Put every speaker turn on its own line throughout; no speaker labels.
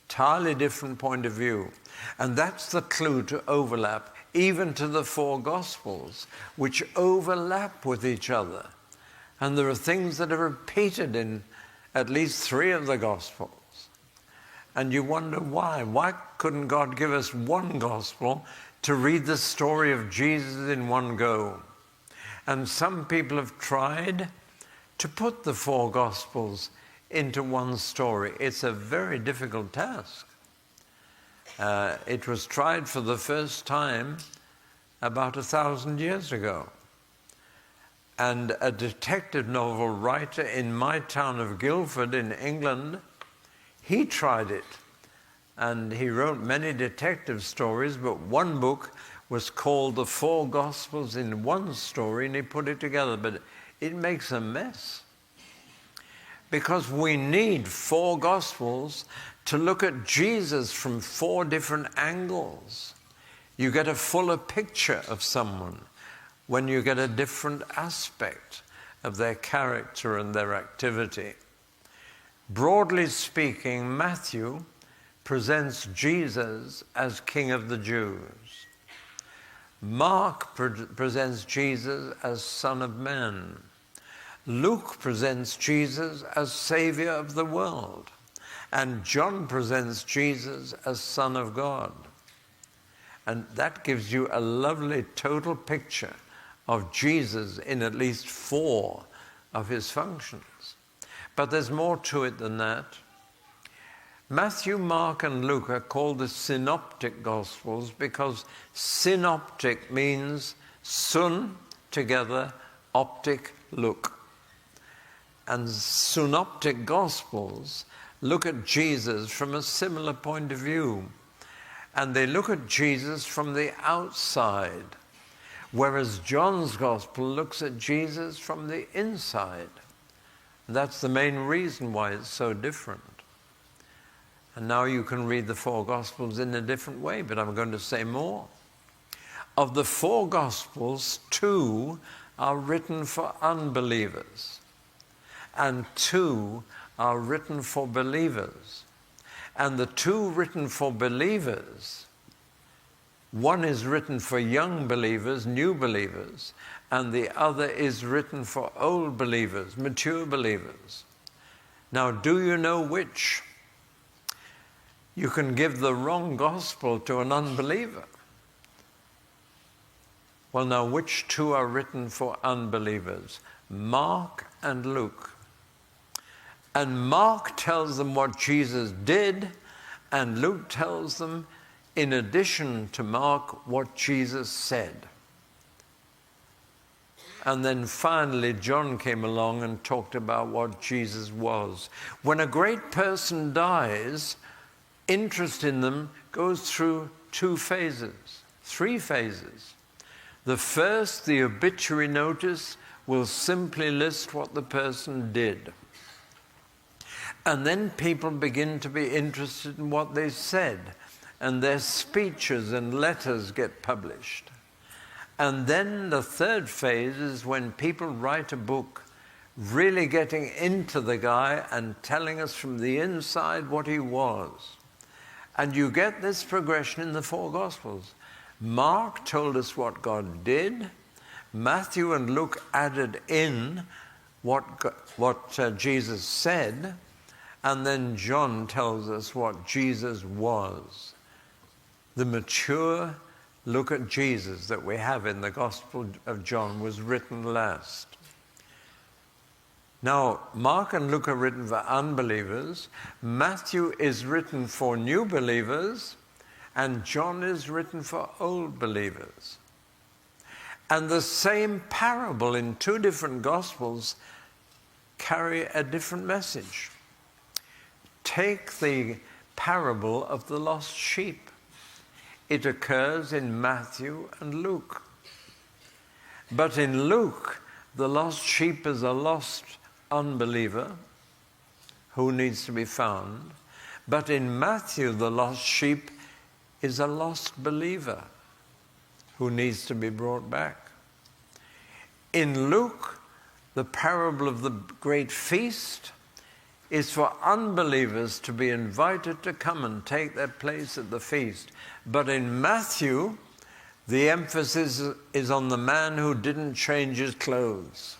Entirely different point of view. And that's the clue to overlap, even to the four Gospels, which overlap with each other. And there are things that are repeated in at least 3 of the Gospels. And you wonder why. Why couldn't God give us one Gospel to read the story of Jesus in one go? And some people have tried to put the 4 Gospels into one story. It's a very difficult task. It was tried for the first time about 1,000 years ago. And a detective novel writer in my town of Guildford in England, he tried it. And he wrote many detective stories, but one book was called The 4 Gospels in One Story, and he put it together. But it makes a mess. Because we need 4 Gospels to look at Jesus from 4 different angles. You get a fuller picture of someone when you get a different aspect of their character and their activity. Broadly speaking, Matthew presents Jesus as King of the Jews. Mark presents Jesus as Son of Man. Luke presents Jesus as Savior of the world. And John presents Jesus as Son of God. And that gives you a lovely total picture of Jesus in at least 4 of his functions. But there's more to it than that. Matthew, Mark, and Luke are called the synoptic Gospels because synoptic means sun, together, optic, look. And synoptic Gospels look at Jesus from a similar point of view. And they look at Jesus from the outside, whereas John's Gospel looks at Jesus from the inside. And that's the main reason why it's so different. And now you can read the 4 Gospels in a different way, but I'm going to say more. Of the 4 Gospels, 2 are written for unbelievers, and 2 are written for believers. And the 2 written for believers, one is written for young believers, new believers, and the other is written for old believers, mature believers. Now, do you know which? You can give the wrong gospel to an unbeliever. Well, now, which 2 are written for unbelievers? Mark and Luke. And Mark tells them what Jesus did, and Luke tells them, in addition to Mark, what Jesus said. And then finally, John came along and talked about what Jesus was. When a great person dies, interest in them goes through 2 phases, 3 phases. The first, the obituary notice, will simply list what the person did. And then people begin to be interested in what they said, and their speeches and letters get published. And then the 3rd phase is when people write a book really getting into the guy and telling us from the inside what he was. And you get this progression in the 4 Gospels. Mark told us what God did. Matthew and Luke added in what Jesus said. And then John tells us what Jesus was. The mature look at Jesus that we have in the Gospel of John was written last. Now, Mark and Luke are written for unbelievers. Matthew is written for new believers. And John is written for old believers. And the same parable in 2 different Gospels carry a different message. Take the parable of the lost sheep. It occurs in Matthew and Luke. But in Luke, the lost sheep is a lost unbeliever who needs to be found. But in Matthew, the lost sheep is a lost believer who needs to be brought back. In Luke, the parable of the great feast is for unbelievers to be invited to come and take their place at the feast. But in Matthew, the emphasis is on the man who didn't change his clothes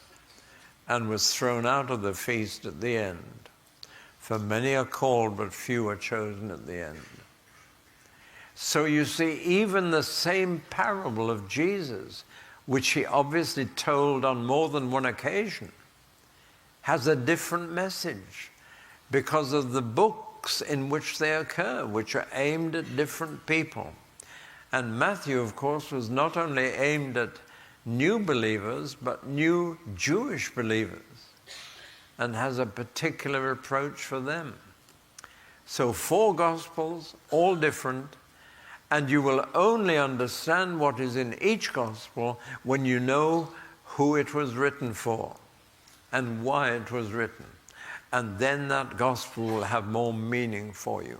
and was thrown out of the feast at the end. For many are called, but few are chosen at the end. So you see, even the same parable of Jesus, which he obviously told on more than one occasion, has a different message because of the books in which they occur, which are aimed at different people. And Matthew, of course, was not only aimed at new believers, but new Jewish believers, and has a particular approach for them. So 4 Gospels, all different, and you will only understand what is in each Gospel when you know who it was written for and why it was written. And then that Gospel will have more meaning for you.